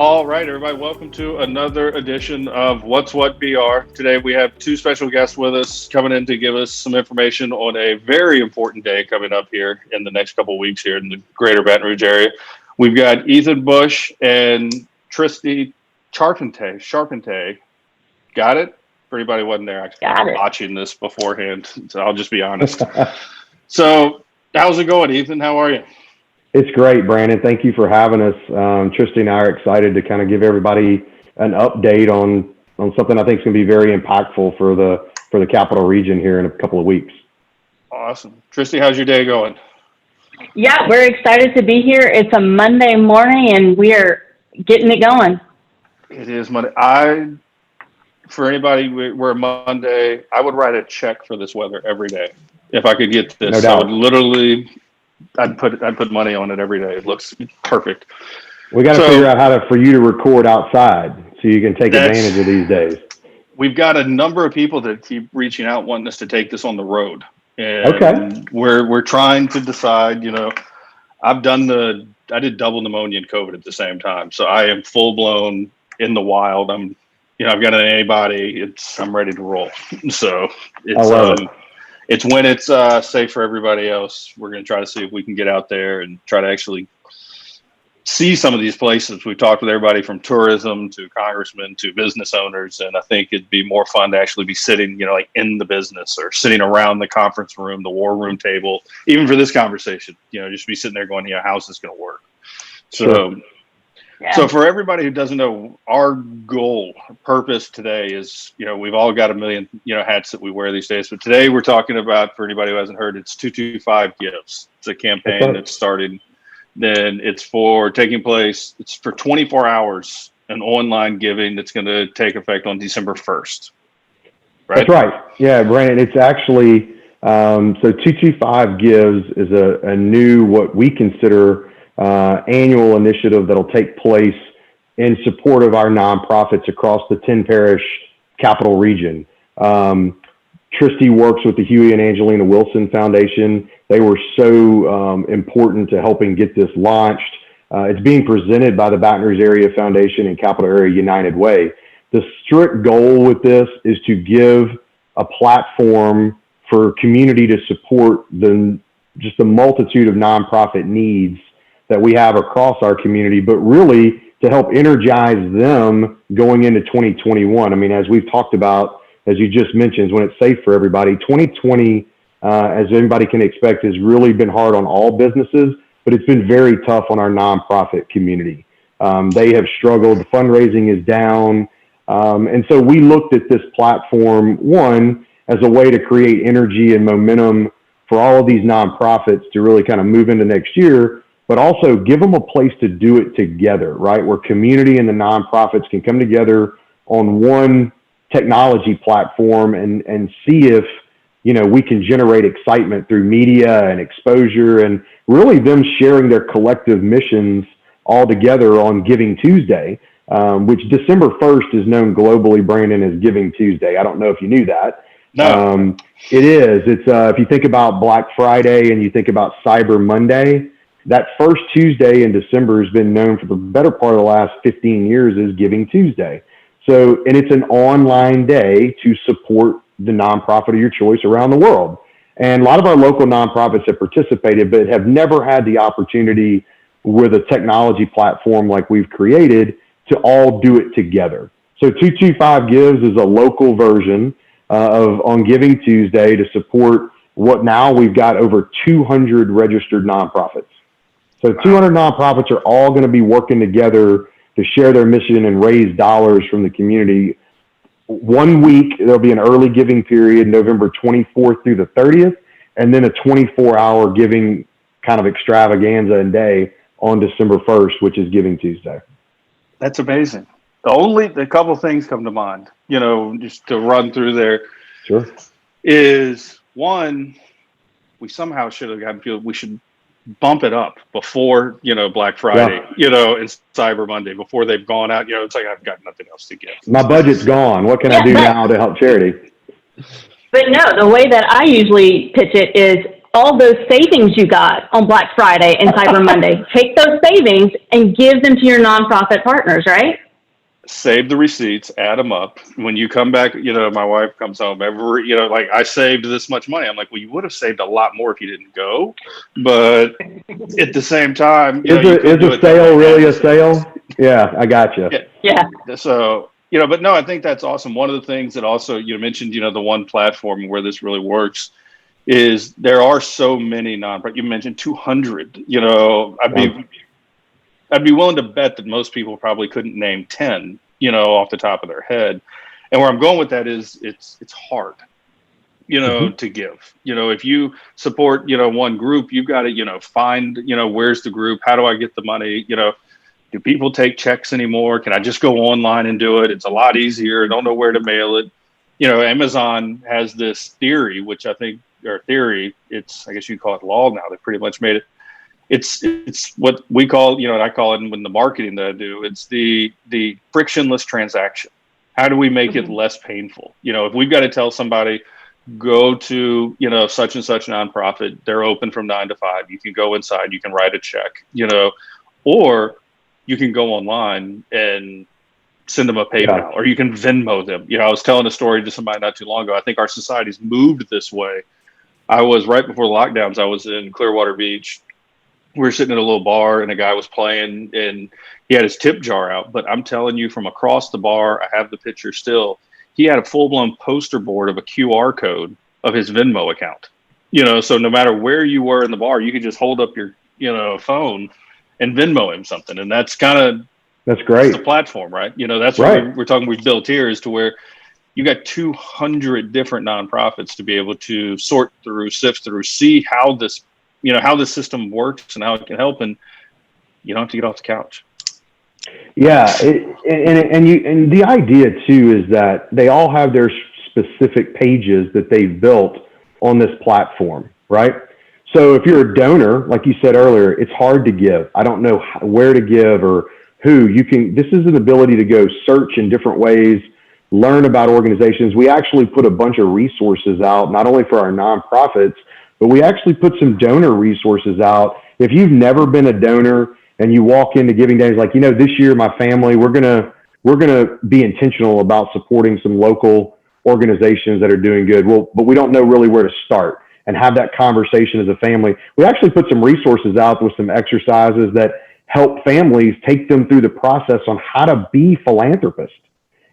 All right, everybody, welcome to another edition of What's What BR. Today we have two special guests with us coming in to give us some information on a very important day coming up here in the next couple of weeks here in the greater Baton Rouge area. We've got Ethan Bush and Tristy Charpentier. Got it? For anybody who wasn't there, Got I'm it. watching this beforehand, so I'll just be honest. So, how's it going, Ethan? How are you? It's great, Brandon. Thank you for having us. Tristy and I are excited to kind of give everybody an update on something I think is going to be very impactful for the Capital Region here in a couple of weeks. Awesome. Tristy, how's your day going? Yeah, we're excited to be here. It's a Monday morning, and we are getting it going. It is Monday. For anybody, we're Monday. I would write a check for this weather every day if I could get this. No doubt. I would literally. I'd put money on it every day. It looks perfect. We got to figure out for you to record outside so you can take advantage of these days. We've got a number of people that keep reaching out wanting us to take this on the road. And okay. We're trying to decide, I did double pneumonia and COVID at the same time. So I am full blown in the wild. I've got an antibody. I'm ready to roll. So it's when it's safe for everybody else. We're going to try to see if we can get out there and try to actually see some of these places. We've talked with everybody from tourism to congressmen to business owners, and I think it'd be more fun to actually be sitting, like in the business or sitting around the conference room, the war room table, even for this conversation, just be sitting there going, how's this going to work? So. Sure. Yeah. So for everybody who doesn't know, our goal, purpose today is, we've all got a million, hats that we wear these days. But today we're talking about, for anybody who hasn't heard, it's 225 Gives. It's a campaign that started. Then it's for taking place. It's for 24 hours, an online giving that's going to take effect on December 1st. Right? That's right. Yeah, Brandon, it's actually, so 225 Gives is a new, what we consider annual initiative that'll take place in support of our nonprofits across the 10 parish Capital Region. Tristy works with the Huey and Angelina Wilson Foundation. They were so important to helping get this launched. It's being presented by the Baton Rouge Area Foundation and Capital Area United Way. The strict goal with this is to give a platform for community to support just the multitude of nonprofit needs that we have across our community, but really to help energize them going into 2021. I mean, as we've talked about, as you just mentioned, when it's safe for everybody, 2020, as everybody can expect, has really been hard on all businesses, but it's been very tough on our nonprofit community. They have struggled. Fundraising is down. And so we looked at this platform, one, as a way to create energy and momentum for all of these nonprofits to really kind of move into next year, but also give them a place to do it together, right? Where community and the nonprofits can come together on one technology platform and see if, we can generate excitement through media and exposure and really them sharing their collective missions all together on Giving Tuesday, which December 1st is known globally, Brandon, as Giving Tuesday. I don't know if you knew that. No. It is. It's if you think about Black Friday and you think about Cyber Monday, that first Tuesday in December has been known for the better part of the last 15 years as Giving Tuesday. So, and it's an online day to support the nonprofit of your choice around the world. And a lot of our local nonprofits have participated, but have never had the opportunity with a technology platform like we've created to all do it together. So 225 Gives is a local version of on Giving Tuesday to support what now we've got over 200 registered nonprofits. So 200 nonprofits are all going to be working together to share their mission and raise dollars from the community. 1 week, there'll be an early giving period, November 24th through the 30th, and then a 24-hour giving kind of extravaganza and day on December 1st, which is Giving Tuesday. That's amazing. The couple of things come to mind, just to run through there. Sure. Is one, we somehow should have gotten people, we should bump it up before, Black Friday, and Cyber Monday, before they've gone out, it's like, I've got nothing else to give. My budget's gone. What can I do now to help charity? But no, the way that I usually pitch it is all those savings you got on Black Friday and Cyber Monday, take those savings and give them to your nonprofit partners, right? Save the receipts, add them up. When you come back, my wife comes home like, I saved this much money. I'm like, well, you would have saved a lot more if you didn't go. But at the same time, is a sale really a sale? Yeah, I got you. Yeah. So, but no, I think that's awesome. One of the things that also you mentioned, the one platform where this really works is there are so many nonprofit. You mentioned 200. I'd be willing to bet that most people probably couldn't name 10, off the top of their head. And where I'm going with that is it's hard, to give. If you support, one group, you've got to, find, where's the group? How do I get the money? Do people take checks anymore? Can I just go online and do it? It's a lot easier. I don't know where to mail it. Amazon has this theory, which I think, it's, I guess you call it law now. They pretty much made it. It's what we call, and I call it in the marketing that I do, it's the frictionless transaction. How do we make it less painful? If we've got to tell somebody, go to, such and such nonprofit, they're open from 9 to 5. You can go inside, you can write a check, or you can go online and send them a PayPal, or you can Venmo them. I was telling a story to somebody not too long ago. I think our society's moved this way. I was right before the lockdowns. I was in Clearwater Beach. We were sitting at a little bar and a guy was playing and he had his tip jar out. But I'm telling you, from across the bar, I have the picture still. He had a full-blown poster board of a QR code of his Venmo account. So no matter where you were in the bar, you could just hold up your, phone and Venmo him something. And that's great. That's the platform, right? That's what we're talking. We've built here is to where you got 200 different nonprofits to be able to sort through, sift through, see how this, how the system works and how it can help, and you don't have to get off the couch. Yeah, and the idea too is that they all have their specific pages that they've built on this platform, right? So if you're a donor, like you said earlier, it's hard to give. I don't know where to give or who. This is an ability to go search in different ways, learn about organizations. We actually put a bunch of resources out, not only for our nonprofits, but we actually put some donor resources out. If you've never been a donor and you walk into Giving Days, like, this year, my family, we're gonna be intentional about supporting some local organizations that are doing good. Well, but we don't know really where to start and have that conversation as a family. We actually put some resources out with some exercises that help families take them through the process on how to be philanthropists.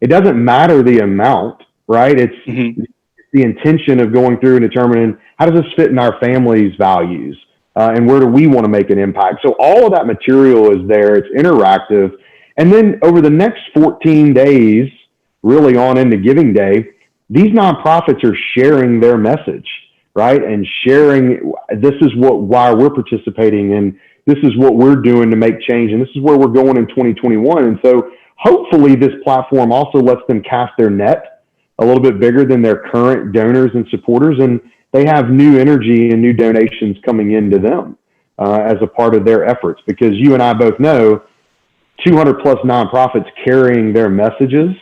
It doesn't matter the amount, right? It's the intention of going through and determining how does this fit in our family's values and where do we want to make an impact. So all of that material is there. It's interactive. And then over the next 14 days, really on into Giving Day, these nonprofits are sharing their message, right? And sharing, this is why we're participating, and this is what we're doing to make change, and this is where we're going in 2021. And so hopefully this platform also lets them cast their net a little bit bigger than their current donors and supporters, and they have new energy and new donations coming into them as a part of their efforts. Because you and I both know 200 plus nonprofits carrying their messages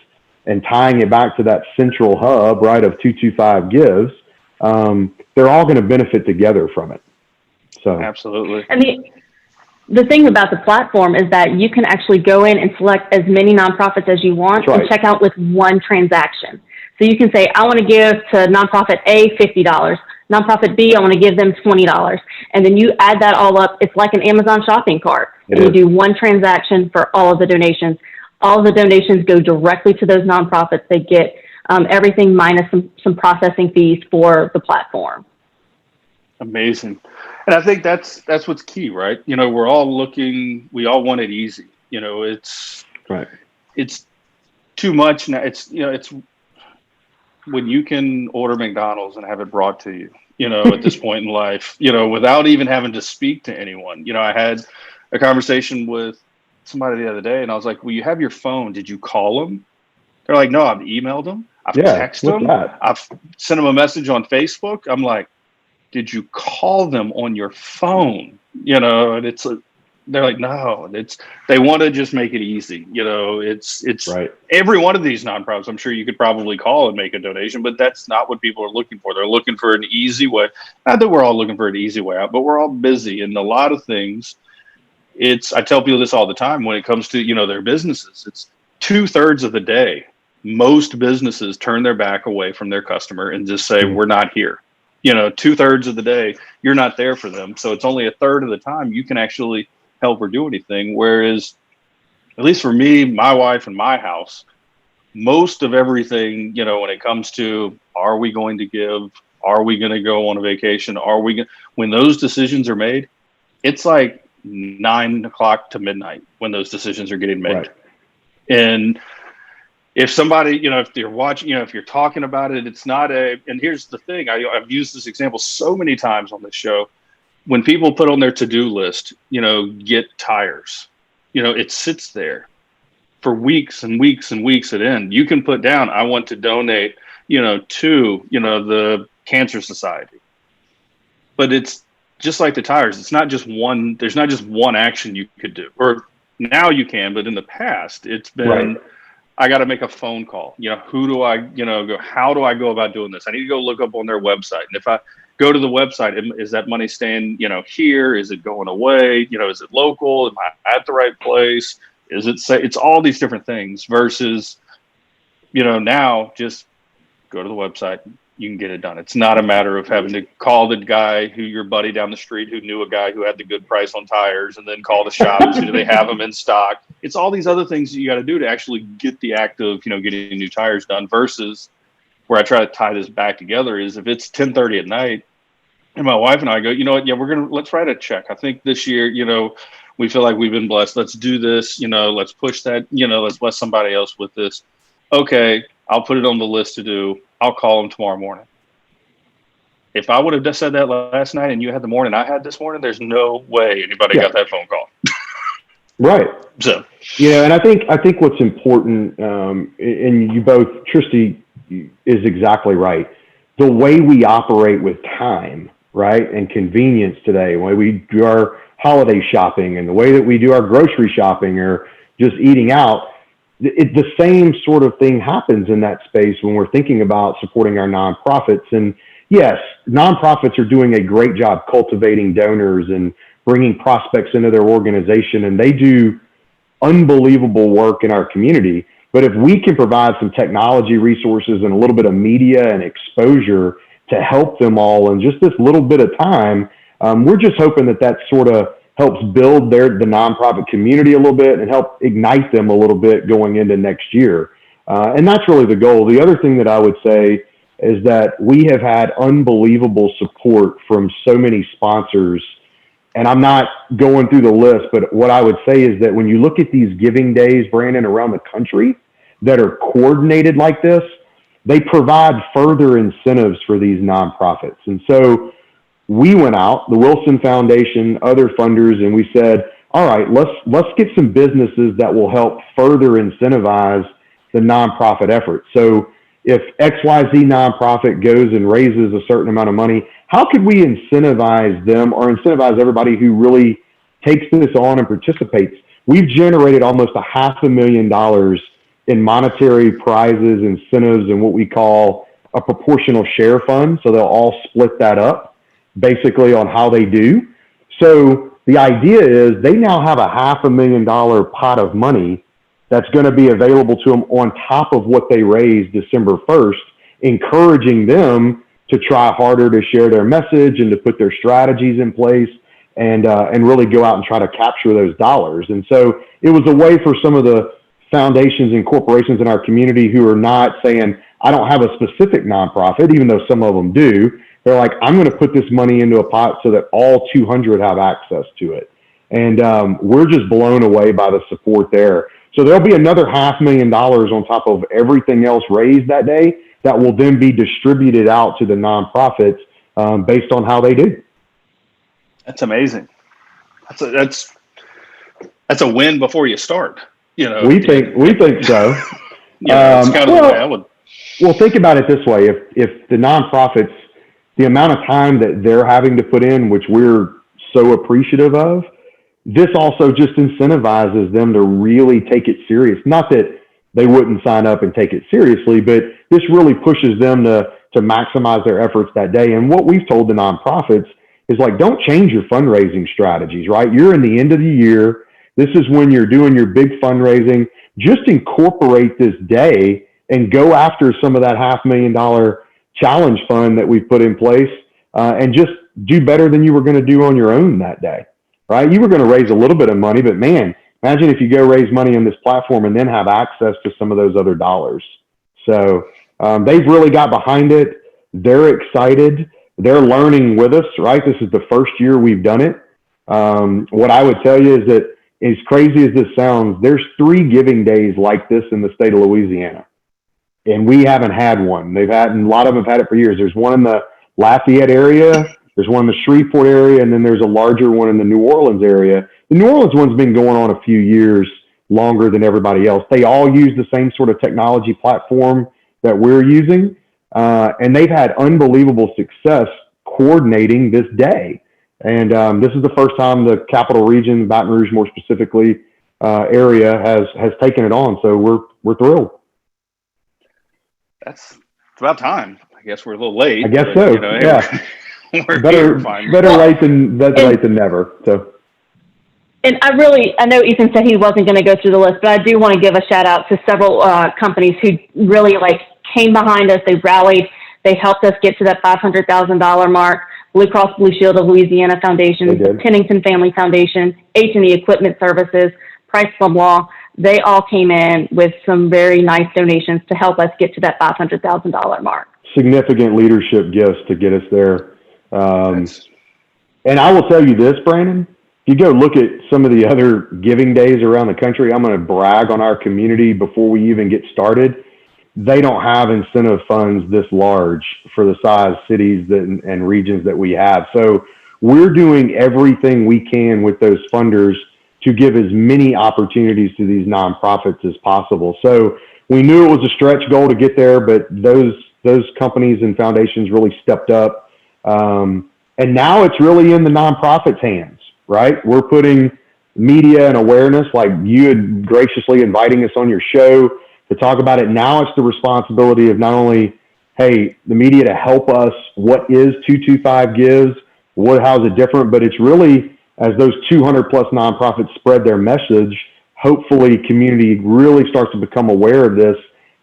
and tying it back to that central hub, right, of 225 Gives, they're all going to benefit together from it. So absolutely. I mean, the thing about the platform is that you can actually go in and select as many nonprofits as you want and check out with one transaction. So you can say, I want to give to nonprofit A $50, nonprofit B, I want to give them $20. And then you add that all up. It's like an Amazon shopping cart. And you do one transaction for all of the donations. All of the donations go directly to those nonprofits. They get everything minus some processing fees for the platform. Amazing. And I think that's what's key, right? We're all looking, we all want it easy. It's too much now. It's when you can order McDonald's and have it brought to you, at this point in life, without even having to speak to anyone. I had a conversation with somebody the other day and I was like, well, you have your phone. Did you call them? They're like, no, I've emailed them. I've texted them. I've sent them a message on Facebook. I'm like, did you call them on your phone? And it's they're like, no, they want to just make it easy. You know, it's Right. every one of these nonprofits. I'm sure you could probably call and make a donation, but that's not what people are looking for. They're looking for an easy way. Not that we're all looking for an easy way out, but we're all busy, and a lot of things. I tell people this all the time when it comes to, you know, their businesses. It's 2/3 of the day. Most businesses turn their back away from their customer and just say, we're not here. You know, 2/3 of the day, you're not there for them. So it's only 1/3 of the time you can actually help or do anything. Whereas, at least for me, my wife, and my house, most of everything, you know, when it comes to, are we going to give? Are we going to go on a vacation? When those decisions are made, it's like 9 o'clock to midnight when those decisions are getting made. Right. And if somebody, you know, if you're watching, you know, if you're talking about it, it's not and here's the thing, I've used this example so many times on this show. When people put on their to-do list, you know, get tires, you know, it sits there for weeks and weeks and weeks at end. You can put down, I want to donate, you know, to, you know, the Cancer Society. But it's just like the tires. It's not just one, there's not just one action you could do. Or now you can, but in the past, it's been, Right. I got to make a phone call. You know, who do I, you know, go, how do I go about doing this? I need to go look up on their website. And if I go to the website, is that money staying, you know, here? Is it going away? You know, is it local? Am I at the right place? Is it say, it's all these different things versus, you know, now just go to the website. You can get it done. It's not a matter of having to call the guy who your buddy down the street who knew a guy who had the good price on tires and then call the shop and see do they have them in stock. It's all these other things that you got to do to actually get the act of, you know, getting new tires done versus where I try to tie this back together is if it's 10:30 at night and my wife and I go, you know what? Yeah, let's write a check. I think this year, you know, we feel like we've been blessed. Let's do this, you know, let's push that, you know, let's bless somebody else with this. Okay. I'll put it on the list to do. I'll call them tomorrow morning. If I would have just said that last night and you had the morning I had this morning, there's no way anybody got that phone call. Right. So, yeah, and I think what's important, and you both, Tristy is exactly right. The way we operate with time, right, and convenience today, the way we do our holiday shopping and the way that we do our grocery shopping or just eating out, the same sort of thing happens in that space when we're thinking about supporting our nonprofits. And yes, nonprofits are doing a great job cultivating donors and bringing prospects into their organization, and they do unbelievable work in our community. But if we can provide some technology resources and a little bit of media and exposure to help them all in just this little bit of time, we're just hoping that sort of helps build the nonprofit community a little bit and help ignite them a little bit going into next year. And that's really the goal. The other thing that I would say is that we have had unbelievable support from so many sponsors. And I'm not going through the list, but what I would say is that when you look at these giving days, Brandon, around the country that are coordinated like this, they provide further incentives for these nonprofits. And so we went out, the Wilson Foundation, other funders, and we said, all right, let's get some businesses that will help further incentivize the nonprofit effort. So if XYZ nonprofit goes and raises a certain amount of money, how could we incentivize them or incentivize everybody who really takes this on and participates? We've generated almost $500,000 in monetary prizes, incentives, and what we call a proportional share fund. So they'll all split that up basically on how they do. So the idea is they now have a $500,000 pot of money that's going to be available to them on top of what they raised December 1st, encouraging them to try harder to share their message and to put their strategies in place and really go out and try to capture those dollars. And so it was a way for some of the foundations and corporations in our community who are not saying, I don't have a specific nonprofit, even though some of them do. They're like, I'm going to put this money into a pot so that all 200 have access to it. And we're just blown away by the support there. So there'll be another $500,000 on top of everything else raised that day that will then be distributed out to the nonprofits based on how they do. that's amazing. That's a win before you start. You know, We think so. Yeah, it's kind of the way I would. Well, think about it this way. If the nonprofits, the amount of time that they're having to put in, which we're so appreciative of, this also just incentivizes them to really take it serious. Not that they wouldn't sign up and take it seriously, but this really pushes them to maximize their efforts that day. And what we've told the nonprofits is like, don't change your fundraising strategies, right? You're in the end of the year. This is when you're doing your big fundraising. Just incorporate this day and go after some of that $500,000 challenge fund that we've put in place, and just do better than you were going to do on your own that day, right? You were going to raise a little bit of money, but man, imagine if you go raise money on this platform and then have access to some of those other dollars. So they've really got behind it. They're excited. They're learning with us, right? This is the first year we've done it. What I would tell you is that, as crazy as this sounds, there's 3 giving days like this in the state of Louisiana. And we haven't had one. And a lot of them have had it for years. There's one in the Lafayette area, there's one in the Shreveport area, and then there's a larger one in the New Orleans area. The New Orleans one's been going on a few years longer than everybody else. They all use the same sort of technology platform that we're using, and they've had unbelievable success coordinating this day. And this is the first time the Capital Region, Baton Rouge more specifically, area has taken it on. So we're thrilled. It's about time. I guess we're a little late. I guess but, so. You know, Yeah. we're Better here late than never. So. And I know Ethan said he wasn't going to go through the list, but I do want to give a shout out to several companies who really came behind us. They rallied. They helped us get to that $500,000 mark. Blue Cross Blue Shield of Louisiana Foundation, the Pennington Family Foundation, H&E Equipment Services, Price Plum Law. They all came in with some very nice donations to help us get to that $500,000 mark. Significant leadership gifts to get us there. And I will tell you this, Brandon, if you go look at some of the other giving days around the country, I'm going to brag on our community before we even get started. They don't have incentive funds this large for the size cities and regions that we have. So we're doing everything we can with those funders to give as many opportunities to these nonprofits as possible. So we knew it was a stretch goal to get there, but those companies and foundations really stepped up. And now it's really in the nonprofits' hands, right? We're putting media and awareness, like you had graciously inviting us on your show to talk about it. Now it's the responsibility of not only, hey, the media to help us, what is 225 Gives, how's it different, but it's really, as those 200 plus nonprofits spread their message, hopefully community really starts to become aware of this,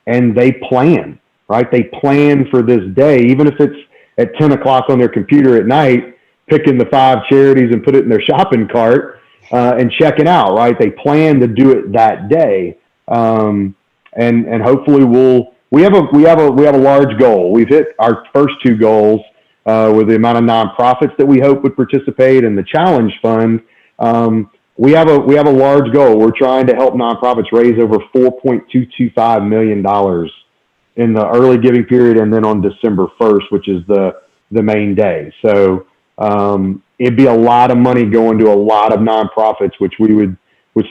and they plan, right? They plan for this day, even if it's at 10 o'clock on their computer at night, picking the 5 charities and put it in their shopping cart and checking out, right? They plan to do it that day. And hopefully we have a large goal. We've hit our first 2 goals with the amount of nonprofits that we hope would participate in the challenge fund. We have a large goal. We're trying to help nonprofits raise over $4.225 million in the early giving period, and then on December 1st, which is the main day. So it'd be a lot of money going to a lot of nonprofits, which we would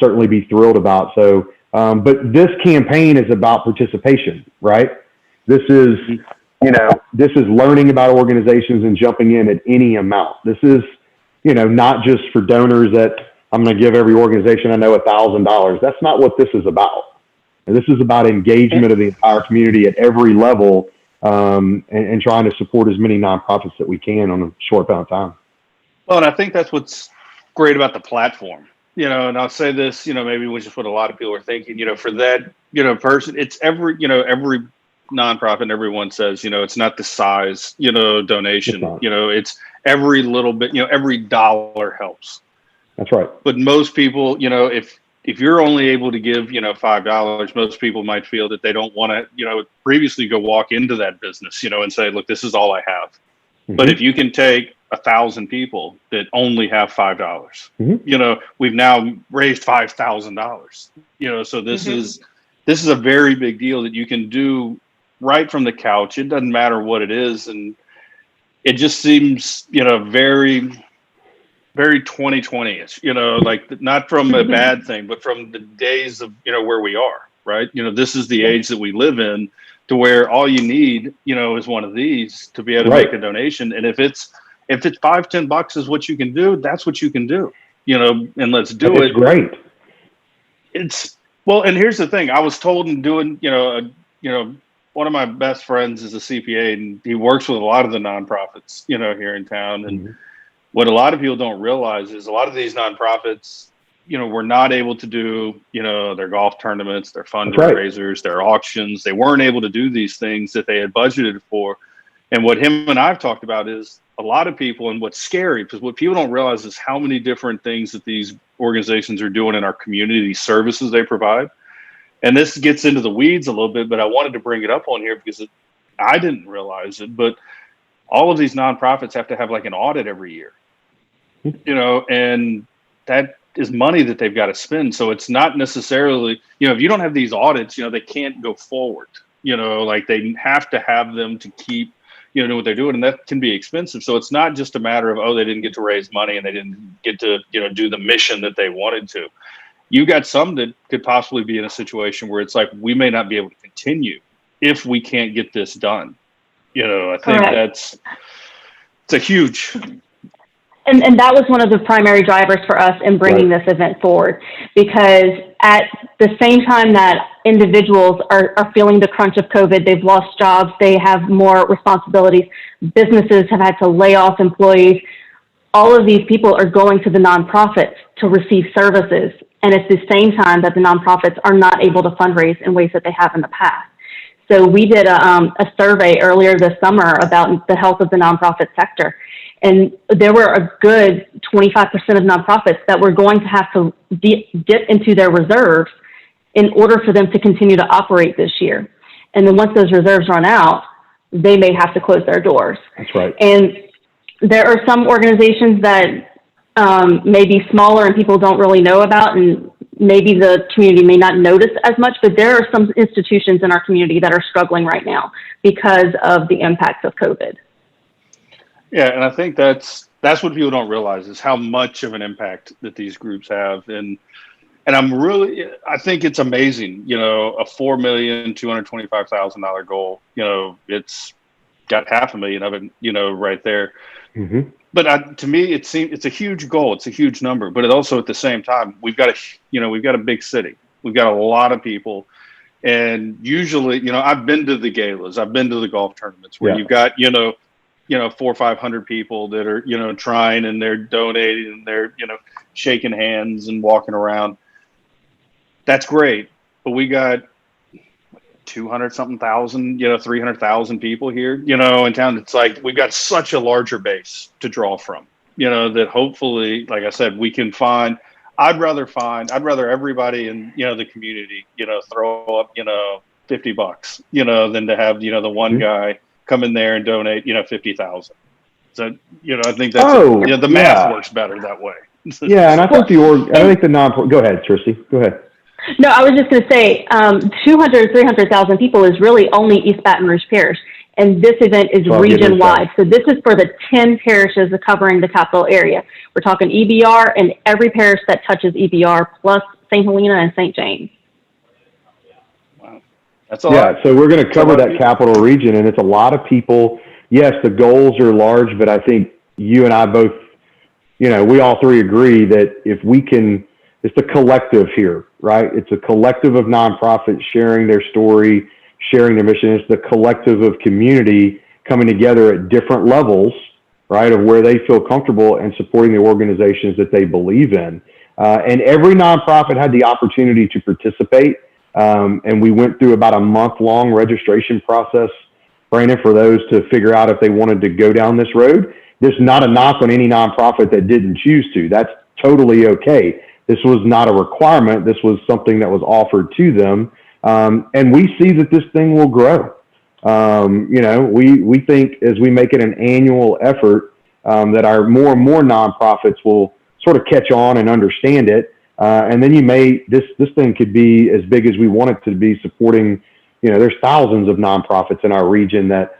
certainly be thrilled about. So, but this campaign is about participation, right? This is learning about organizations and jumping in at any amount. This is, not just for donors that I'm going to give every organization I know $1,000. That's not what this is about. And this is about engagement of the entire community at every level, and trying to support as many nonprofits that we can on a short amount of time. Well, and I think that's what's great about the platform, and I'll say this, maybe which is what a lot of people are thinking, for that, person, it's every nonprofit, and everyone says, it's not the size, donation, it's every little bit, every dollar helps. That's right. But most people, if you're only able to give, $5, most people might feel that they don't want to, previously go walk into that business, and say, look, this is all I have. Mm-hmm. But if you can take 1,000 people that only have $5, mm-hmm. We've now raised $5,000, so this mm-hmm. is a very big deal that you can do right from the couch. It doesn't matter what it is. And it just seems, very, very 2020-ish, like not from a bad thing, but from the days of, where we are, right? This is the age that we live in, to where all you need, is one of these to be able to make a donation. And if it's $5-10 is what you can do, that's what you can do. and let's do It's it. great. Well, and here's the thing. I was told in doing, one of my best friends is a CPA, and he works with a lot of the nonprofits, here in town. And what a lot of people don't realize is a lot of these nonprofits, were not able to do, their golf tournaments, their fundraisers, their auctions. They weren't able to do these things that they had budgeted for. And what him and I've talked about is a lot of people, and what's scary, because what people don't realize is how many different things that these organizations are doing in our community, these services they provide. And this gets into the weeds a little bit, but I wanted to bring it up on here because I didn't realize it, but all of these nonprofits have to have like an audit every year, and that is money that they've got to spend. So it's not necessarily, if you don't have these audits, they can't go forward, like they have to have them to keep, doing what they're doing, and that can be expensive. So it's not just a matter of, they didn't get to raise money and they didn't get to, do the mission that they wanted to. You got some that could possibly be in a situation where it's like, we may not be able to continue if we can't get this done. I think it's a huge. And that was one of the primary drivers for us in bringing this event forward, because at the same time that individuals are feeling the crunch of COVID, they've lost jobs, they have more responsibilities, businesses have had to lay off employees. All of these people are going to the nonprofits to receive services. And it's the same time that the nonprofits are not able to fundraise in ways that they have in the past. So we did a survey earlier this summer about the health of the nonprofit sector. And there were a good 25% of nonprofits that were going to have to dip into their reserves in order for them to continue to operate this year. And then once those reserves run out, they may have to close their doors. That's right. And there are some organizations that may be smaller and people don't really know about, and maybe the community may not notice as much, but there are some institutions in our community that are struggling right now because of the impacts of COVID. Yeah, and I think that's what people don't realize is how much of an impact that these groups have. And I think it's amazing, a $4,225,000 goal, it's got $500,000 of it, right there. Mm-hmm. But to me, it seems it's a huge goal. It's a huge number, but it also at the same time, we've got a big city. We've got a lot of people. And usually, I've been to the galas, I've been to the golf tournaments where you've got, 400 or 500 people that are, trying, and they're donating, and they're, shaking hands and walking around. That's great. But we got 200-something thousand, 300,000 people here, in town. It's like, we've got such a larger base to draw from, that hopefully, like I said, we can find, I'd rather everybody in, the community, throw up, $50, than to have, the one guy come in there and donate, 50,000. So, I think that's, the math works better that way. Yeah. And I think go ahead, Tracy, go ahead. No, I was just going to say 300,000 people is really only East Baton Rouge Parish. And this event is region-wide. So this is for the 10 parishes covering the capital area. We're talking EBR and every parish that touches EBR, plus St. Helena and St. James. Wow. That's all. Yeah, so we're going to cover that capital region, and it's a lot of people. Yes, the goals are large, but I think you and I both, we all three agree that if we can, it's the collective here, right? It's a collective of nonprofits sharing their story, sharing their mission. It's the collective of community coming together at different levels, right, of where they feel comfortable and supporting the organizations that they believe in. And every nonprofit had the opportunity to participate. And we went through about a month-long registration process, Brandon, for those to figure out if they wanted to go down this road. There's not a knock on any nonprofit that didn't choose to. That's totally okay. This was not a requirement. This was something that was offered to them. And we see that this thing will grow. We think as we make it an annual effort, that our more and more nonprofits will sort of catch on and understand it. And then this thing could be as big as we want it to be, supporting, there's thousands of nonprofits in our region that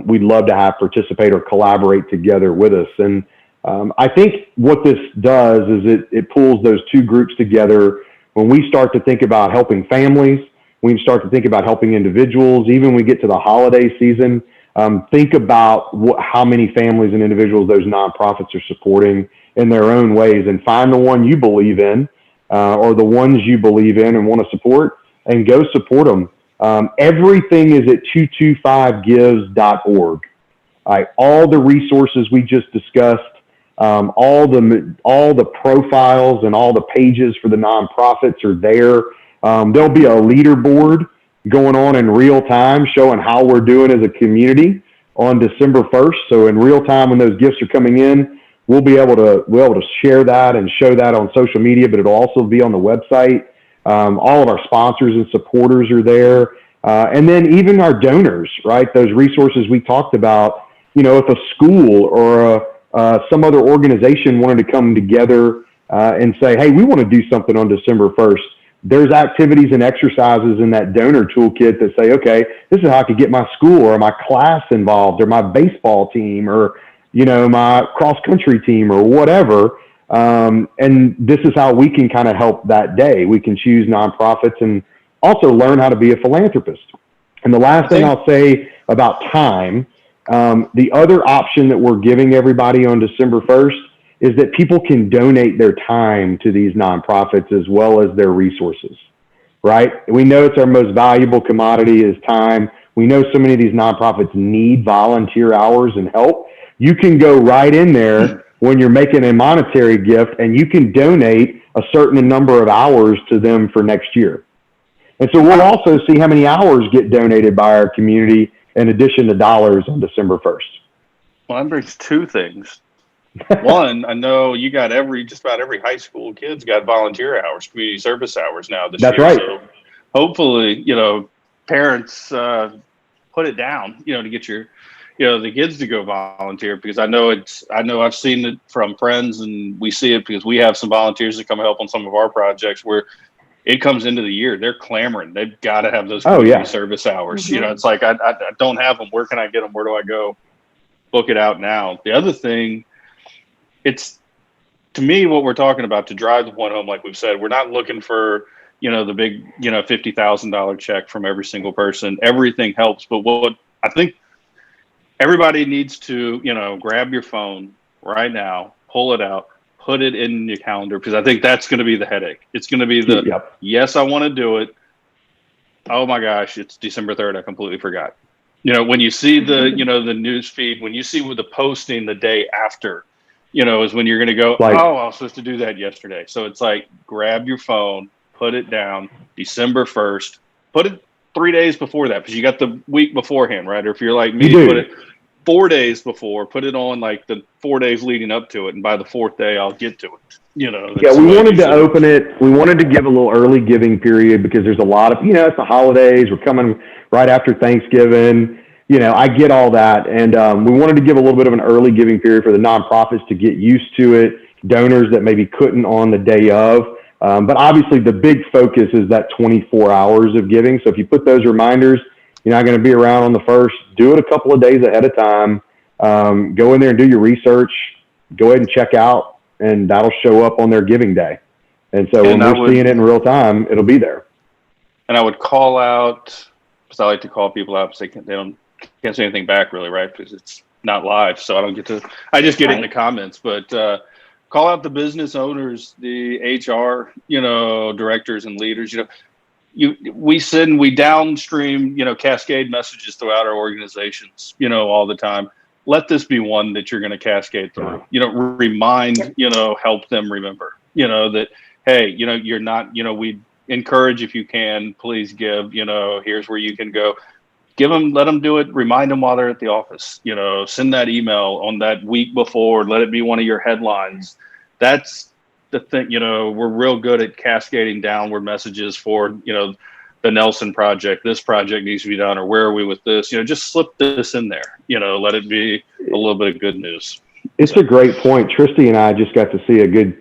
we'd love to have participate or collaborate together with us. And I think what this does is it pulls those two groups together. When we start to think about helping families, we start to think about helping individuals, even when we get to the holiday season, think about how many families and individuals those nonprofits are supporting in their own ways, and find the one you believe in, or the ones you believe in and want to support, and go support them. Everything is at 225gives.org. All the resources we just discussed, all the profiles and all the pages for the nonprofits are there. There'll be a leaderboard going on in real time showing how we're doing as a community on December 1st. So in real time, when those gifts are coming in, we'll be able to share that and show that on social media, but it'll also be on the website. All of our sponsors and supporters are there. And then even our donors, right? Those resources we talked about, if a school or some other organization wanted to come together and say, hey, we want to do something on December 1st. There's activities and exercises in that donor toolkit that say, okay, this is how I could get my school or my class involved or my baseball team or, my cross country team or whatever. And this is how we can kind of help that day. We can choose nonprofits and also learn how to be a philanthropist. And the last thing I'll say about time, the other option that we're giving everybody on December 1st is that people can donate their time to these nonprofits as well as their resources, right? We know it's our most valuable commodity is time. We know so many of these nonprofits need volunteer hours and help. You can go right in there when you're making a monetary gift and you can donate a certain number of hours to them for next year. And so we'll also see how many hours get donated by our community in addition to dollars on December 1st. Well, that brings two things. One, I know you got just about every high school kid's got volunteer hours, community service hours now this year. That's right. So hopefully, parents put it down, to get the kids to go volunteer, because I know I've seen it from friends, and we see it because we have some volunteers that come help on some of our projects where it comes into the year, they're clamoring. They've got to have those community service hours. Mm-hmm. It's like, I don't have them. Where can I get them? Where do I go? Book it out now. The other thing, it's, to me, what we're talking about, to drive the point home, like we've said, we're not looking for, the big, $50,000 check from every single person. Everything helps. But what I think everybody needs to, grab your phone right now, pull it out, put it in your calendar, because I think that's going to be the headache. It's going to be yes, I want to do it. Oh my gosh, it's December 3rd. I completely forgot. When you see the, the news feed, when you see with the posting the day after, is when you're going to go, I was supposed to do that yesterday. So it's like, grab your phone, put it down, December 1st, put it 3 days before that, because you got the week beforehand, right? Or if you're like me, put it 4 days before, put it on like the 4 days leading up to it. And by the fourth day, I'll get to it. We wanted to open it. We wanted to give a little early giving period because there's a lot of, it's the holidays. We're coming right after Thanksgiving. I get all that. And we wanted to give a little bit of an early giving period for the nonprofits to get used to it, donors that maybe couldn't on the day of. But obviously the big focus is that 24 hours of giving. So if you put those reminders, you're not going to be around on the 1st. Do it a couple of days ahead of time. Go in there and do your research. Go ahead and check out, and that'll show up on their giving day. And so when we're seeing it in real time, it'll be there. And I would call out, because I like to call people out because they can't say anything back really, right? Because it's not live, so I just get it in the comments. But call out the business owners, the HR, directors and leaders. We downstream, cascade messages throughout our organizations, all the time. Let this be one that you're going to cascade through. Remind, help them remember, that, hey, you're not, we encourage, if you can, please give, here's where you can go. Let them do it. Remind them while they're at the office, send that email on that week before, let it be one of your headlines. That's the thing, we're real good at cascading downward messages for, the Nelson project, this project needs to be done, or where are we with this? Just slip this in there, let it be a little bit of good news. It's a great point. Tristy and I just got to see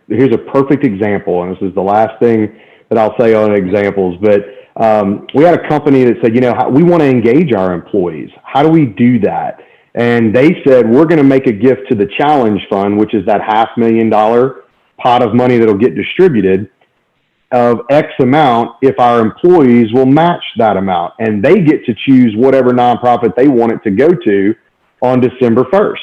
here's a perfect example. And this is the last thing that I'll say on examples, but we had a company that said, we want to engage our employees. How do we do that? And they said, we're going to make a gift to the Challenge Fund, which is that $500,000 pot of money that'll get distributed. of X amount if our employees will match that amount. And they get to choose whatever nonprofit they want it to go to on December 1st,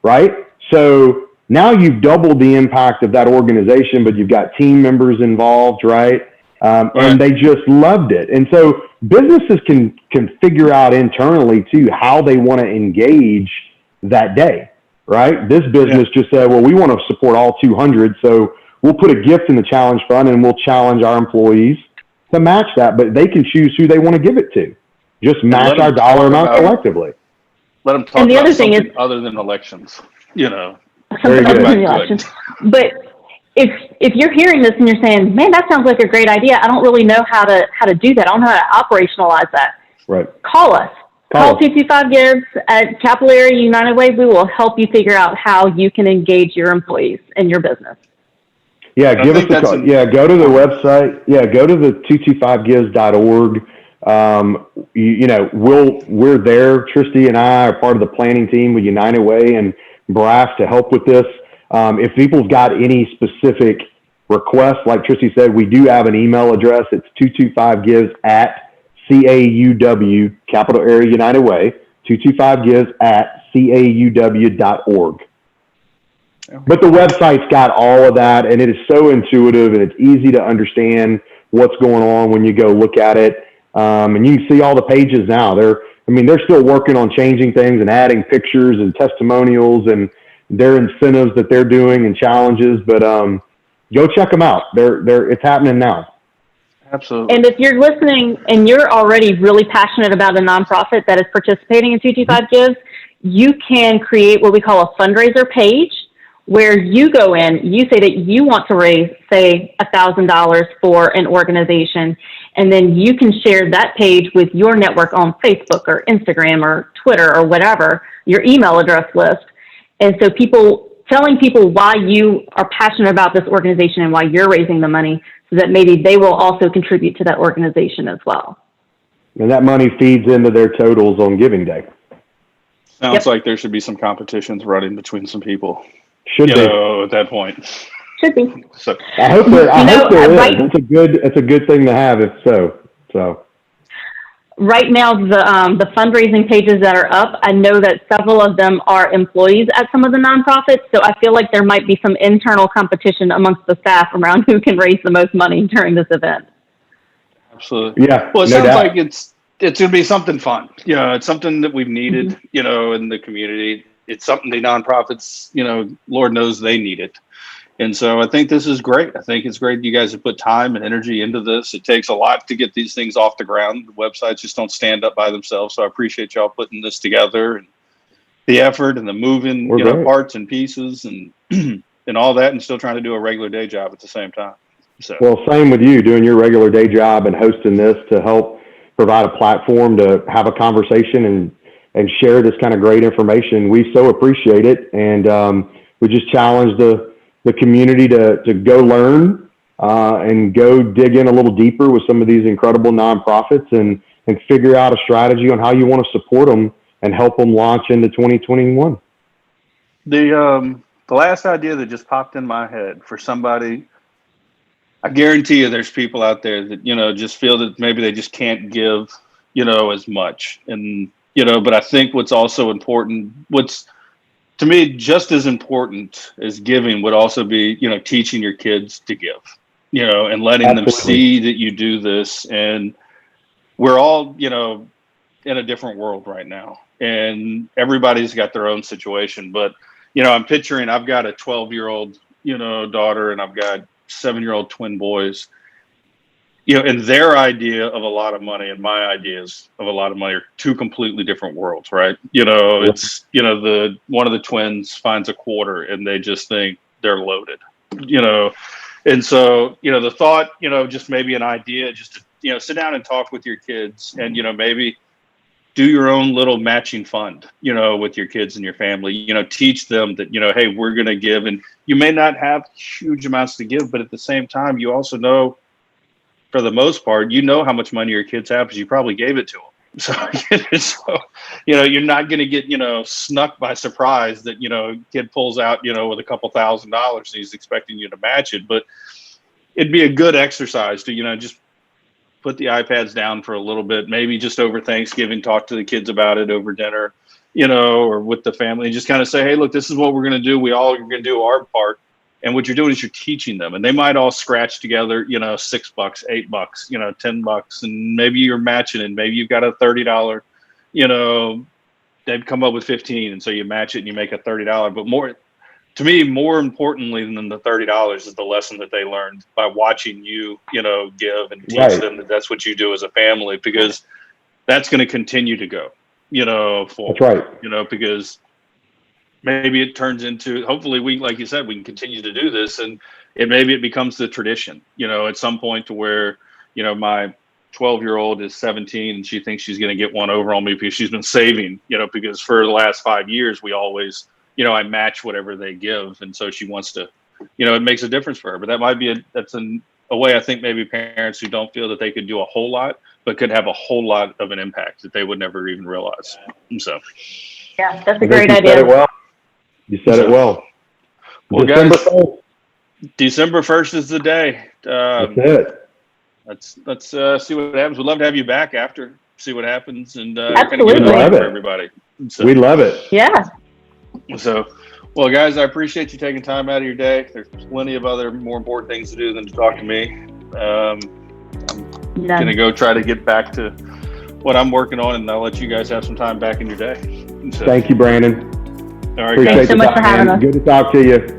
right? So now you've doubled the impact of that organization, but you've got team members involved, right? And they just loved it. And so businesses can figure out internally too how they want to engage that day, right? This business just said, well, we want to support all 200. So we'll put a gift in the challenge fund and we'll challenge our employees to match that, but they can choose who they want to give it to. Just match our dollar amount collectively. Let them talk about something other than elections, you know. Very good. But if you're hearing this and you're saying, man, that sounds like a great idea, I don't really know how to do that. I don't know how to operationalize that. Right. Call us. Call 225-GIVES at Chapel Area United Way. We will help you figure out how you can engage your employees and your business. Yeah, give us a call. Yeah, go to the website. Yeah, go to the 225gives.org. You know, we're there. Tristy and I are part of the planning team with United Way and Brass to help with this. If people's got any specific requests, like Tristy said, we do have an email address. It's 225gives at CAUW, Capital Area United Way, 225gives at CAUW.org. But the website's got all of that, and it is so intuitive, and it's easy to understand what's going on when you go look at it. And you can see all the pages now. They're still working on changing things and adding pictures and testimonials and their incentives that they're doing and challenges. But go check them out. It's happening now. Absolutely. And if you're listening and you're already really passionate about a nonprofit that is participating in 225-GIVES, you can create what we call a fundraiser page where you go in, you say that you want to raise, say, $1,000 for an organization, and then you can share that page with your network on Facebook or Instagram or Twitter or whatever, your email address list. And so telling people why you are passionate about this organization and why you're raising the money so that maybe they will also contribute to that organization as well. And that money feeds into their totals on Giving Day. Sounds like there should be some competitions running between some people. Should be. At that point. Should be. So I hope there is. It's a good thing to have if so. Right now, the fundraising pages that are up, I know that several of them are employees at some of the nonprofits, so I feel like there might be some internal competition amongst the staff around who can raise the most money during this event. Absolutely. Yeah. Well, it sounds like it's going to be something fun. You know, it's something that we've needed, you know, in the community. It's something the nonprofits, you know, Lord knows they need it. And so I think this is great. I think it's great you guys have put time and energy into this. It takes a lot to get these things off the ground. The websites just don't stand up by themselves. So I appreciate y'all putting this together and the effort and the moving, parts and pieces and and all that, and still trying to do a regular day job at the same time. So well, same with you doing your regular day job and hosting this to help provide a platform to have a conversation and share this kind of great information. We so appreciate it. And we just challenge the community to go learn and go dig in a little deeper with some of these incredible nonprofits and figure out a strategy on how you want to support them and help them launch into 2021. The last idea that just popped in my head for somebody, I guarantee you there's people out there that, you know, just feel that maybe they just can't give, you know, as much. And, you know, but I think what's also important, to me, just as important as giving would also be, you know, teaching your kids to give, you know, and letting them see that you do this. And we're all, you know, in a different world right now, and everybody's got their own situation. But, you know, I'm picturing, I've got a 12-year-old, you know, daughter, and I've got 7-year-old twin boys. You know, and their idea of a lot of money and my ideas of a lot of money are two completely different worlds, right? You know, it's, you know, one of the twins finds a quarter and they just think they're loaded, you know? And so, you know, the thought, you know, just maybe an idea, just to, you know, sit down and talk with your kids and, you know, maybe do your own little matching fund, you know, with your kids and your family, you know, teach them that, you know, hey, we're going to give, and you may not have huge amounts to give, but at the same time, you also know, for the most part, you know how much money your kids have because you probably gave it to them. So, you know, you're not going to get, you know, snuck by surprise that, you know, kid pulls out, you know, with a couple $1,000s and he's expecting you to match it. But it'd be a good exercise to, just put the iPads down for a little bit, maybe just over Thanksgiving, talk to the kids about it over dinner, or with the family, and just kind of say, hey, look, this is what we're going to do. We all are going to do our part. And what you're doing is you're teaching them, and they might all scratch together, $6, $8, $10, and maybe you're matching it. Maybe you've got a $30, they've come up with 15. And so you match it and you make a $30, but to me, more importantly than the $30 is the lesson that they learned by watching you, give and teach them that that's what you do as a family, because that's going to continue to go, forward. That's right. Because maybe it turns into, hopefully like you said, we can continue to do this, and maybe it becomes the tradition, at some point to where, my 12-year-old is 17 and she thinks she's going to get one over on me because she's been saving, because for the last 5 years, we always, I match whatever they give. And so she wants to, it makes a difference for her, but that might be that's a way I think maybe parents who don't feel that they could do a whole lot, but could have a whole lot of an impact that they would never even realize. And so, yeah, that's a great you idea. Said it well. You said it well. Well, December guys, 1st. December 1st is the day. That's it. Let's see what happens. We'd love to have you back after, see what happens, and Absolutely. kind of give it Love for it. everybody. So, We love it. Yeah. So, well, guys, I appreciate you taking time out of your day. There's plenty of other more important things to do than to talk to me. I'm going to go try to get back to what I'm working on, and I'll let you guys have some time back in your day. So, Thank you, Brandon. all right, Appreciate guys. so much the for time, having man. us. Good to talk to you.